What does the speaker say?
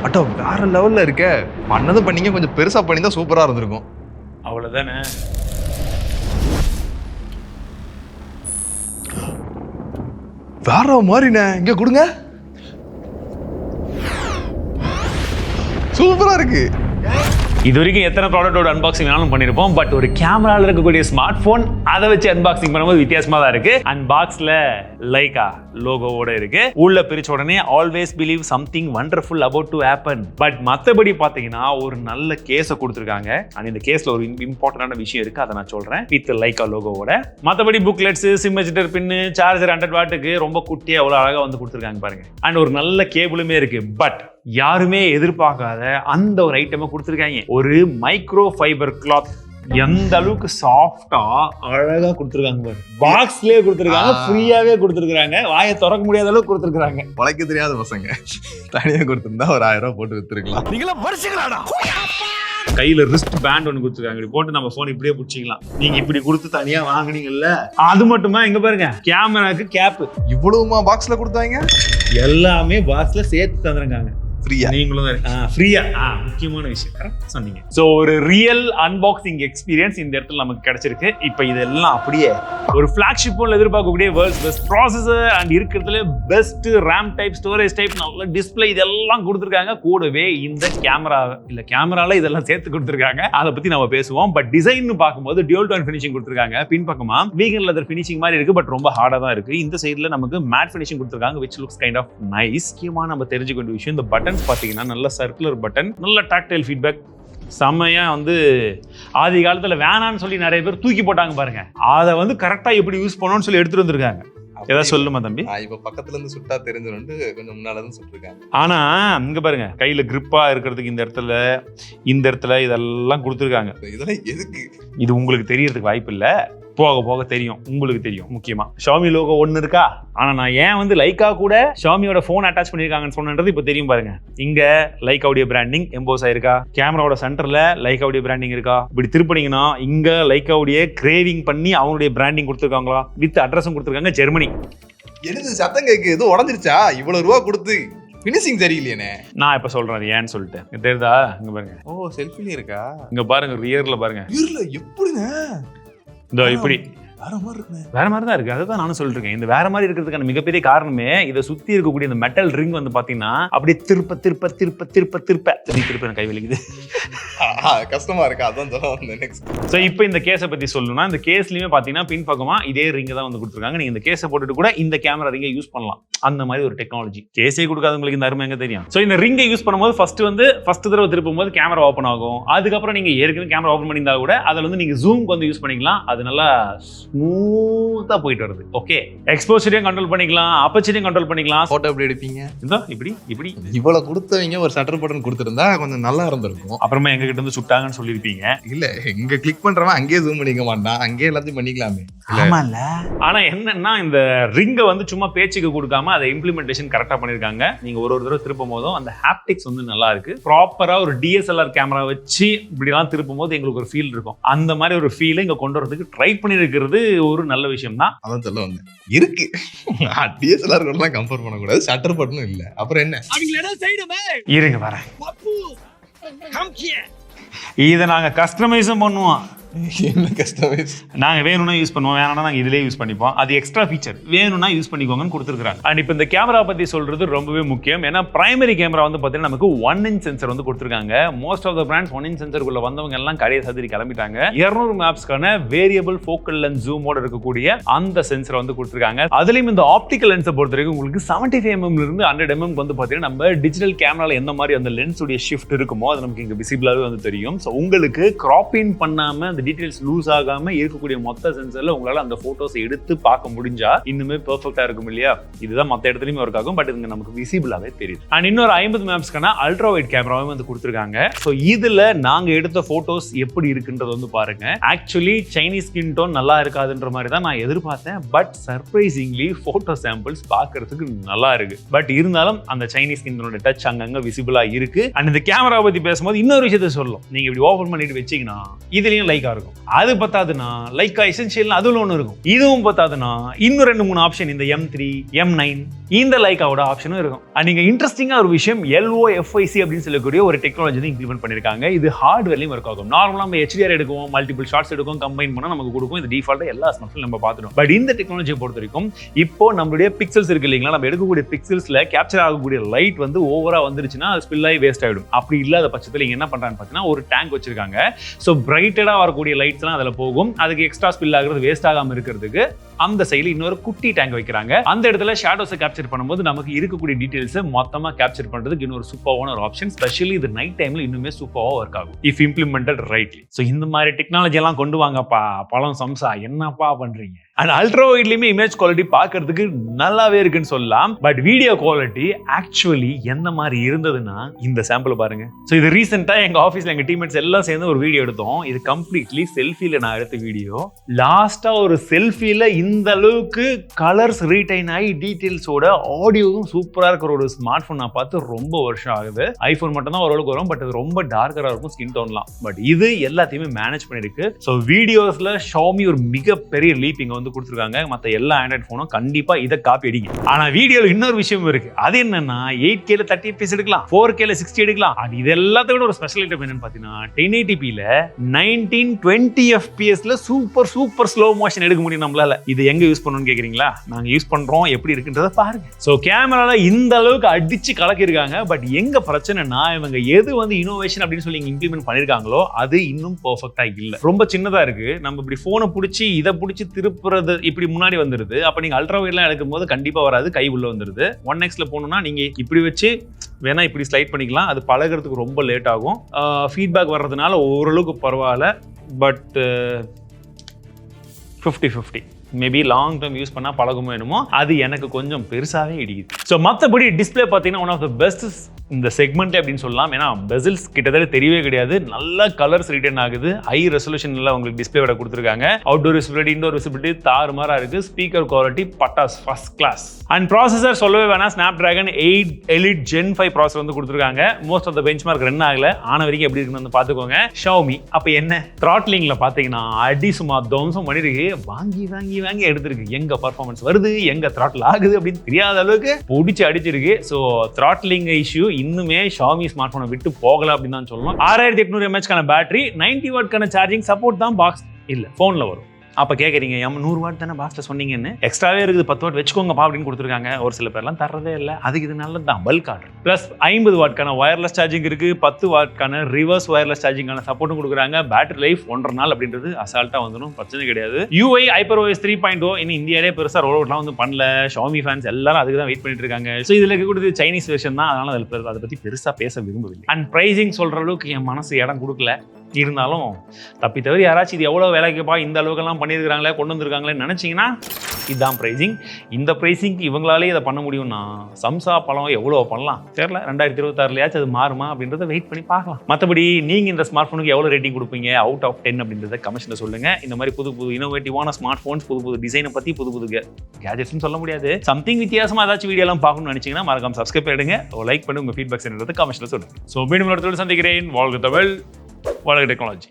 Atto வேற லெவல்ல இருக்க. பண்ணதும் பண்ணீங்க, கொஞ்சம் பெருசா பண்ணி தான் சூப்பரா இருந்திருக்கும். அவ்வளவுதானே. வேற மாதிரிண்ணே. இங்க கொடுங்க. சூப்பரா இருக்கு. இது வரைக்கும் எத்தனை ப்ராடக்டோட அன்பாக்சிங் வேணாலும் பண்ணிருப்போம். பட் ஒரு கேமரால இருக்கக்கூடிய ஸ்மார்ட் போன் அதை வச்சு அன்பாக்சிங் பண்ணும்போது வித்தியாசமா தான் இருக்கு. அண்ட் பாக்ஸ்ல லைகா லோகோவோட இருக்கு. உள்ள பிரிச்ச உடனே always believe something wonderful about to happen. But மத்தபடி பாத்தீங்கன்னா ஒரு நல்ல கேஸை கொடுத்துருக்காங்க. அண்ட் இந்த கேஸ்ல ஒரு இம்பார்ட்டன்டான விஷயம் இருக்கு, அதை நான் சொல்றேன். வித் லைகா லோகோவோட. மத்தபடி booklets, sim ejector pin, charger 100 வாட்டுக்கு ரொம்ப குட்டியா எவ்வளவு அழகா வந்து கொடுத்துருக்காங்க பாருங்க. அண்ட் ஒரு நல்ல கேபிளுமே இருக்கு. பட் யாருமே எதிர்பார்க்காத அந்த ஒரு ஐட்டமை கொடுத்துருக்காங்க. ஒரு மைக்ரோ ஃபைபர் கிளாத். எந்த அளவுக்கு சாஃப்டா அழகா கொடுத்துருக்காங்க பாரு. பாக்ஸ்லயே கொடுத்துருக்காங்க, ஃப்ரீயாவே கொடுத்துருக்காங்க. வாயை திறக்க முடியாத அளவுக்கு கொடுத்துருக்காங்க. உழைக்க தெரியாத பசங்க தனியா கொடுத்திருந்தா ஒரு 1000 ரூபாய் போட்டு வித்துருக்கலாம். நீங்களா வருஷங்களாடா. கையில ரிஸ்ட் பேண்ட் ஒன்று கொடுத்துருக்காங்க. இப்படி போட்டு நம்ம போன் இப்படியே பிடிச்சிக்கலாம். நீங்க இப்படி கொடுத்து தனியா வாங்குனீங்கல்ல, அது மட்டுமா இங்க பாருங்க, கேமராக்கு கேப். இவ்வளவுமா பாக்ஸ்ல கொடுத்தாங்க? எல்லாமே பாக்ஸ்ல சேர்த்து தந்துருக்காங்க. ஃப்ரீயா. நீங்களும் ஃப்ரீயா. முக்கியமான விஷயம் கரெக்ட் சொன்னீங்க. ஸோ ஒரு ரியல் அன்பாக்சிங் எக்ஸ்பீரியன்ஸ் இந்த இடத்துல நமக்கு கிடைச்சிருக்கு. இப்போ இதெல்லாம் அப்படியே ஒரு ஃபிளாக்ஷிப் போன்ல எதிர்பார்க்கக்கூடிய வேர்ல்ட்ஸ் பெஸ்ட் ப்ராசஸர் அண்ட் இருக்கிறதுல best RAM type, storage type, நல்ல டிஸ்பிளே இதெல்லாம் கொடுத்துருக்காங்க. கூடவே இந்த கேமரால இதெல்லாம் சேர்த்து கொடுத்துருக்காங்க. அதை பத்தி நம்ம பேசுவோம். பட் டிசைன் பார்க்கும்போது டியூல் டோன் ஃபினிஷிங் கொடுத்துருக்காங்க. பின் பக்கமா வீகன் லெதர் ஃபினிஷிங் மாதிரி இருக்கு. பட் ரொம்ப ஹார்டா தான் இருக்கு. இந்த சைடுல நமக்கு மேட் ஃபினிஷிங் கொடுத்துருக்காங்க, which looks kind of nice. முக்கியமா நம்ம தெரிஞ்சுக்க வேண்டிய விஷயம், இந்த பட்டன் பாத்தீங்கன்னா நல்ல சர்க்குலர் பட்டன், நல்ல டாக்டைல் ஃபீட்பேக். செம்மையா வந்து ஆதி காலத்துல வேணான்னு சொல்லி நிறைய பேர் தூக்கி போட்டாங்க பாருங்க. அதை வந்து கரெக்டா எப்படி யூஸ் பண்ணணும்னு சொல்லி எடுத்துட்டு வந்திருக்காங்க. ஏதாவது சொல்லுமா தம்பி? இப்ப பக்கத்துல இருந்து சுட்டா தெரிஞ்சிருந்து கொஞ்சம் முன்னால இருந்து சுட்டிருக்காங்க. ஆனா இங்க பாருங்க, கையில கிரிப்பா இருக்கிறதுக்கு இந்த இடத்துல இதெல்லாம் கொடுத்துருக்காங்க. இதெல்லாம் எதுக்கு? இது உங்களுக்கு தெரியறதுக்கு வாய்ப்பு இல்ல, போக போக தெரியும், உங்களுக்கு தெரியும். முக்கியமா Xiaomi லோகோ ஒன்னு இருக்கா. ஆனா நான் ஏன் வந்து லைகா கூட Xiaomiயோட போன் அட்டாச் பண்ணிருக்காங்கன்னு சொன்னது இப்ப தெரியும் பாருங்க. இங்க லைகாவுடைய பிராண்டிங் எம்போஸ் ஆயிருக்கா, கேமராவோட சென்டர்ல லைகாவுடைய பிராண்டிங் இருக்கா. இப்படி திருப்பினீங்கன்னா இங்க லைகாவுடைய கிரேவிங் பண்ணி அவங்களுடைய பிராண்டிங் கொடுத்துருக்காங்களா, வித் அட்ரஸும் கொடுத்துருக்காங்க, ஜெர்மனி. எனக்கு சத்தம் கேக்கு, எதுவும் உடஞ்சிருச்சா? இவ்வளவு ரூபா கொடுத்து ஃபினிஷிங் சரியில்லையே. நான் இப்ப சொல்றேன் ஏன்னு சொல்லிட்டு. தெரியுதா? இங்க பாருங்க. ஓ, செல்ஃபில இருக்கா? இங்க பாருங்க, ரியர்ல பாருங்க. ரியர்ல எப்படிங்க? இதோ இப்படி வேற மாதிரி இருக்குங்க. வேற மாதிரி தான் இருக்கு. அதுதான் நானும் சொல்லிட்டு இருக்கேன். இந்த வேற மாதிரி இருக்கிறதுக்கான மிகப்பெரிய காரணமே இதை சுத்தி இருக்கக்கூடிய இந்த மெட்டல் ரிங் வந்து பாத்தீங்கன்னா அப்படியே திருப்ப திருப்ப திருப்ப திருப்ப திருப்ப திருப்ப கை வலிக்குது. கஷ்டமா இருக்கு. அதான் சொல்ல நெக்ஸ்ட். ஸோ இப்போ இந்த கேஸை பத்தி சொல்லணும்னா, இந்த கேஸ்லயுமே பாத்தீங்கன்னா பின் பக்கமா இதே ரிங்கை தான் வந்து கொடுத்துருக்காங்க. நீங்க இந்த கேஸை போட்டுட்டு கூட இந்த கேமரா ரிங்கை யூஸ் பண்ணலாம். அந்த மாதிரி ஒரு டெக்னாலஜி. கேஸே கொடுக்காதவங்களுக்கு இந்த அருமை எங்க தெரியும். ஸோ இந்த ரிங்கை யூஸ் பண்ணும்போது ஃபர்ஸ்ட் தடவை திருப்பும் போது கேமரா ஓப்பன் ஆகும். அதுக்கப்புறம் நீங்க ஏற்கனவே கேமரா ஓப்பன் பண்ணியிருந்தா கூட அதில் வந்து நீங்க ஜூம்க்கு வந்து யூஸ் பண்ணிக்கலாம். அது நல்லா ஸ்மூத்தா போயிட்டு வருது. ஓகே, எக்ஸ்போஷரையும் கண்ட்ரோல் பண்ணிக்கலாம், அப்பச்சரையும் கண்ட்ரோல் பண்ணிக்கலாம். போட்டோ எப்படி எடுப்பீங்க? இதோ இப்படி இவ்வளவு கொடுத்தவங்க ஒரு ஷட்டர் பட்டன் கொடுத்திருந்தா கொஞ்சம் நல்லா இருந்திருக்கும். அப்புறமா எங்க கிட்ட இருந்து சுட்டாங்கன்னு சொல்லிருப்பீங்க. இல்ல, இங்க கிளிக் பண்றவன் அங்கேயே ஜூம் பண்ணிக்க மாட்டான், அங்கேயே எல்லாத்தையும் பண்ணிக்கலாமே. ஆனா என்னன்னா, இந்த ரிங்கை வந்து சும்மா பேச்சுக்கு கொடுக்காம அதை இம்ப்ளிமெண்டேஷன் கரெக்டா பண்ணிருக்காங்க. நீங்க ஒரு தடவை திருப்பும் போதும் அந்த ஹாப்டிக்ஸ் வந்து நல்லா இருக்கு. ப்ராப்பரா ஒரு டிஎஸ்எல்ஆர் கேமரா வச்சு இப்படிலாம் திருப்பும் போது எங்களுக்கு ஒரு ஃபீல் இருக்கும். அந்த மாதிரி ஒரு ஃபீல் இங்க கொண்டு வரதுக்கு ட்ரை பண்ணிருக்கிறது ஒரு நல்ல விஷயம் தான். அதான் சொல்ல வந்தேன். இருக்கு டிஎஸ்எல்ஆர் கூட கம்பேர் பண்ணக்கூடாது. ஷட்டர் பட்டனும் இல்ல. அப்புறம் என்ன? இருங்க வரேன். இதை நாங்க கஸ்டமைஸும் பண்ணுவோம். என்ன கஸ்டமைஸ்? நாங்க வேணும்னா யூஸ் பண்ணுவோம், வேணும்னா நாங்க இதுலயே யூஸ் பண்ணிப்போம். அது எக்ஸ்ட்ரா ஃபீச்சர், வேணும்னா யூஸ் பண்ணிக்கோங்கன்னு கொடுத்துருக்காங்க. அண்ட் இப்போ இந்த கேமரா பத்தி சொல்றது ரொம்பவே முக்கியம். ஏன்னா பிரைமரி கேமரா வந்து பாத்தீங்கன்னா நமக்கு 1" சென்சர் வந்து கொடுத்துருக்காங்க. மோஸ்ட் ஆஃப் த பிராண்ட்ஸ் 1" சென்சருக்குள்ள வந்தவங்க எல்லாம் கடையை சதுரி கிளம்பிட்டாங்க. 200 மேப்ஸ்க்கான வேரியபிள் ஃபோக்கல் லென்ஸ் ஜூமோட இருக்கக்கூடிய அந்த சென்சரை வந்து கொடுத்துருக்காங்க. அதுலயும் இந்த ஆப்டிக்கல் லென்ஸை பொறுத்த வரைக்கும் உங்களுக்கு 75mm இருந்து 100mm வந்து பாத்தீங்கன்னா நம்ம டிஜிட்டல் கேமரால எந்த மாதிரி அந்த லென்ஸ் உடைய ஷிஃப்ட் இருக்குமோ அது நமக்கு இங்க விசிபிளாவே வந்து தெரியும். ஸோ உங்களுக்கு கிராப்பிங் பண்ணாம டீடைல்ஸ் லூஸ் ஆகாம இருக்கக்கூடிய மொத்த சென்சர்ல உங்களால அந்த போட்டோஸ் எடுத்து பார்க்க முடிஞ்சா இன்னுமே பெர்ஃபெக்ட்டா இருக்கும் இல்லையா? இதுதான் மொத்த இடத்துலயுமே ஒர்க் ஆகும். பட் இது நமக்கு விசிபிளாவே தெரியுது. அண்ட் இன்னொரு 50 மேப்ஸ்க்கான அல்ட்ரா வைட் கேமராவும் வந்து கொடுத்துருக்காங்க. ஸோ இதுல நாங்க எடுத்த போட்டோஸ் எப்படி இருக்குன்றது வந்து பாருங்க. ஆக்சுவலி சைனீஸ் ஸ்கின் டோன் நல்லா இருக்காதுன்ற மாதிரி தான் நான் எதிர்பார்த்தேன். பட் சர்ப்ரைசிங்லி போட்டோ சாம்பிள்ஸ் பார்க்கறதுக்கு நல்லா இருக்கு. பட் இருந்தாலும் அந்த சைனீஸ் ஸ்கின் டோனோட டச் அங்கங்க விசிபிளா இருக்கு. அண்ட் இந்த கேமரா பத்தி பேசும்போது இன்னொரு விஷயத்த சொல்லும். நீங்க இப்படி ஓபன் பண்ணிட்டு வச்சீங்கன்னா இதுலயும் லைக் இருக்கும். அது பத்தாதுன்னா லைக்கா எசென்ஷியல் அதுல ஒன்று இருக்கும். இதுவும் பத்தாதுன்னா இன்னும் 2-3 ஆப்ஷன் இந்த M3 M9 இந்த லைக்காவோட ஆப்ஷனும் இருக்கும். நீங்க இன்ட்ரெஸ்டிங்கா ஒரு விஷயம் LOFIC அப்படின்னு சொல்லக்கூடிய ஒரு டெக்னாலஜி தான் இம்ப்ளிமெண்ட் பண்ணிருக்காங்க. இது ஹார்ட்வேர்லயும் ஒர்க் ஆகும். நார்மலா நம்ம HDR எடுக்கும், மல்டிபிள் ஷாட்ஸ் எடுக்கும், கம்பைன் பண்ணா நமக்கு கொடுக்கும். இது டிஃபால்ட்டா எல்லா ஸ்மார்ட்ஃபோன்ல நம்ம பார்த்துட்டோம். பட் இந்த டெக்னாலஜியை பொறுத்த வரைக்கும் இப்போ நம்மளுடைய பிக்சல்ஸ் இருக்கு இல்லைங்களா, நம்ம எடுக்கக்கூடிய பிக்சல்ஸ்ல கேப்சர் ஆகக்கூடிய லைட் வந்து ஓவரா வந்துருச்சுன்னா அது ஸ்பில் ஆகி வேஸ்ட் ஆயிடும். அப்படி இல்லாத பட்சத்தில் இங்க என்ன பண்றான்னு பார்த்தீங்கன்னா ஒரு டேங்க் வச்சிருக்காங்க. ஸோ பிரைட்டடா வரக்கூடிய லைட்ஸ் எல்லாம் அதுல போகும். அதுக்கு எக்ஸ்ட்ரா ஸ்பில் ஆகுறது வேஸ்ட் ஆகாம இருக்கிறதுக்கு அந்த சைடுல இன்னொரு குட்டி டேங்க் வைக்கிறாங்க. அந்த இடத்துல ஷேடோஸை கேப்சர் பண்ணும்போது நமக்கு இருக்கக்கூடிய டீடைல்ஸ் மொத்தமா கேப்சர் பண்றதுக்கு இன்னொரு சூப்பரான ஒரு ஆப்ஷன். ஸ்பெஷலி இது நைட் டைம்ல இன்னுமே சூப்பரா ஒர்க் ஆகும் இஃப் இம்ப்ளிமெண்டட் ரைட்லி. ஸோ இந்த மாதிரி டெக்னாலஜி எல்லாம் கொண்டு வாங்கப்பா. பழம் சம்சா என்னப்பா பண்றீங்க? அண்ட் அல்ட்ரா வைட்லயுமே இமேஜ் குவாலிட்டி பார்க்கிறதுக்கு நல்லாவே இருக்குன்னு சொல்லலாம். பட் வீடியோ குவாலிட்டி ஆக்சுவலி எந்த மாதிரி இருந்ததுன்னா இந்த சாம்பிள் பாருங்க. ஸோ இது ரீசெண்டா எங்க ஆஃபீஸ்ல எங்க டீம்மேட்ஸ் எல்லாம் சேர்ந்து ஒரு வீடியோ எடுத்தோம். இது கம்ப்ளீட்லி செல்ஃபில நான் எடுத்த வீடியோ. லாஸ்டா ஒரு செல்ஃபில இந்த அளவுக்கு கலர்ஸ் ரீடைன் ஆகி டீடைல்ஸோட ஆடியோவும் சூப்பரா இருக்கிற ஒரு ஸ்மார்ட் போன் நான் பார்த்து ரொம்ப வருஷம் ஆகுது. ஐபோன் மட்டும் தான் ஓரளவுக்கு வரும், பட் அது ரொம்ப டார்க்கரா இருக்கும் ஸ்கின் டோன்லாம். பட் இது எல்லாத்தையுமே மேனேஜ் பண்ணிருக்கு. ஸோ வீடியோஸ்ல Xiaomi ஒரு மிகப்பெரிய லீப் இங்க வந்து கொடுத்துருக்காங்க. மற்ற எல்லா ஆண்ட்ராய்ட் போனும் கண்டிப்பா இதை காப்பி அடிங்க. ஆனா வீடியோல இன்னொரு விஷயம் இருக்கு. அது என்னன்னா 8K 30 FPS எடுக்கலாம், 4K 60 எடுக்கலாம். இது எல்லாத்தை விட ஒரு ஸ்பெஷல் ஐட்டம் என்னன்னு பாத்தீங்கன்னா 1080p 1920 FPS super slow motion எடுக்க முடியும் நம்மளால. இது எங்க யூஸ் பண்ணணும்னு கேக்குறீங்களா? நாங்க யூஸ் பண்றோம், எப்படி இருக்குன்றத பாருங்க. சோ கேமரால இந்த அளவுக்கு அடிச்சு கலக்கிருக்காங்க. பட் எங்க பிரச்சனைனா இவங்க எது வந்து இனோவேஷன் அப்படின்னு சொல்லி இம்ப்ளிமெண்ட் பண்ணிருக்காங்களோ அது இன்னும் பெர்ஃபெக்ட்டா இல்ல. ரொம்ப சின்னதா இருக்கு. நம்ம இப்படி போனை பிடிச்சி இதை பிடிச்சி திருப்புறது இப்படி முன்னாடி வந்துருது. அப்ப நீங்க அல்ட்ரா வைட்லாம் எடுக்கும் போது கண்டிப்பா வராது, கை உள்ள வந்துருது. 1xல போகணும்னா நீங்க இப்படி வச்சு வேணா இப்படி ஸ்லைட் பண்ணிக்கலாம். அது பழகிறதுக்கு ரொம்ப லேட் ஆகும். ஃபீட்பேக் வர்றதுனால ஓரளவுக்கு பரவாயில்ல. But 50-50 maybe long term use பண்ணா பழகுமோ என்னமோ, அது எனக்கு கொஞ்சம் பெருசாவே இடிக்குது. ஸோ மற்றபடி டிஸ்பிளே பார்த்தீங்கன்னா ஒன் ஆஃப் த பெஸ்ட் இந்த செக்மெண்ட் அப்படின்னு சொல்லலாம். ஏன்னா பெசில்ஸ் கிட்டத்தட்ட தெரியவே கிடையாது. நல்ல கலர்ஸ் ரிட்டர்ன் ஆகுது. ஹை ரெசல்யூஷன்ல உங்களுக்கு டிஸ்பிளே விட கொடுத்துருக்காங்க. அவுட்டோர் விசிபிலிட்டி, இன்டோர் விசிபிலிட்டி தாறுமாறா இருக்கு. ஸ்பீக்கர் குவாலிட்டி பட்டாஸ் ஃபர்ஸ்ட் கிளாஸ். அண்ட் ப்ராசஸர் சொல்லவே வேணாம். Snapdragon 8 Elite Gen 5 ப்ராசஸர் வந்து கொடுத்துருக்காங்க. Most of the benchmark run ஆகல. ஆன வரைக்கும் எப்படி இருக்குன்னு வந்து பார்த்துக்கோங்க. Xiaomi அப்போ என்ன த்ராட்லிங்ல பார்த்தீங்கன்னா அடி சும்மா தம்சம் பண்ணிருக்கு. வாங்கி எடுத்திருக்கு. எங்க பர்ஃபார்மன்ஸ் வருது, எங்க த்ராட்டில் ஆகுது அப்படின்னு தெரியாத அளவுக்கு பிடிச்சி அடிச்சிருக்கு. ஸோ த்ராட்லிங் இஷ்யூ இன்னுமே Xiaomi ஸ்மார்ட் போனை விட்டு போகல அப்படின்னு தான் சொல்லணும். 6800 mAh பேட்டரி, 90 வாட்க்கான சார்ஜிங் சப்போர்ட் தான் பாக்ஸ் இல்ல போன்ல வரும். அப்ப கேக்குறீங்க 100 வாட் தானே பாக்ஸ்ல சொன்னீங்கன்னு, எக்ஸ்ட்ராவே இருக்குது 10 வாட் வச்சுக்கோங்கப்பா அப்படின்னு கொடுத்துருக்காங்க. ஒரு சில பேர்லாம் தரதே இல்லை. அதுக்கு இது நல்லது தான், பல்க் ஆர்டர். பிளஸ் 50 வாட்க்கான வயர்லெஸ் சார்ஜிங் இருக்கு, 10 வாட்க்கான ரிவர்ஸ் வயர்லெஸ் சார்ஜிங்கான சப்போர்ட்டும் கொடுக்குறாங்க. பேட்டரி லைஃப் 1.5 நாள் அப்படின்றது அசால்ட்டா வந்துடும், பிரச்சனை கிடையாது. UI HyperOS 3.0 இன்னும் இந்தியாவிலே பெருசா ரோல் அவுட்லாம் வந்து பண்ணல. Xiaomi ஃபேன்ஸ் எல்லாரும் அதுக்கு தான் வெயிட் பண்ணிட்டு இருக்காங்க. ஸோ இதுல இருக்கக்கூடிய சைனீஸ் வெர்ஷன் தான், அதனால அதை பத்தி பெருசா பேச விரும்பவில்லை. அண்ட் பிரைசிங் சொல்ற அளவுக்கு என் மனசு இடம் கொடுக்கல. இருந்தாலும் தப்பி தவிர யாராச்சும் இது எவ்வளோ வேலைக்குப்பா இந்த அளவுக்கெல்லாம் பண்ணியிருக்காங்களே கொண்டு வந்திருக்காங்களேன்னு நினச்சிங்கன்னா இதுதான் ப்ரைஸிங். இந்த ப்ரைஸிங்க்கு இவங்களாலே இதை பண்ண முடியும்னா சம்சா பழம் எவ்வளோ பண்ணலாம் தெரியல. 2026 அது மாறுமா அப்படின்றத வெயிட் பண்ணி பார்க்கலாம். மற்றபடி நீங்கள் இந்த ஸ்மார்ட் ஃபோனுக்கு எவ்வளோ ரேட்டிங் கொடுப்பீங்க அவுட் ஆஃப் 10 அப்படின்றத கமெண்ட்ஸில் சொல்லுங்கள். இந்த மாதிரி புது இனோவேட்டிவான ஸ்மார்ட் ஃபோன்ஸ், புது டிசைனை பற்றி, புது கேஜெட்ஸ்னு சொல்ல முடியாது, சம்திங் வித்தியாசமாக ஏதாச்சும் வீடியோலாம் பார்க்கணும்னு நினச்சிங்கன்னா மறக்காம சப்ஸ்கிரைப் பண்ணிடுங்க, லைக் பண்ணி உங்கள் ஃபீட்பேக்ஸ் என்னது கமெண்ட்ஸில் சொல்லுங்கள். ஸோ மீண்டும் இடத்துல சந்திக்கிறேன். வாழ்க தமிழ், வாழ்க டெக்னாலஜி.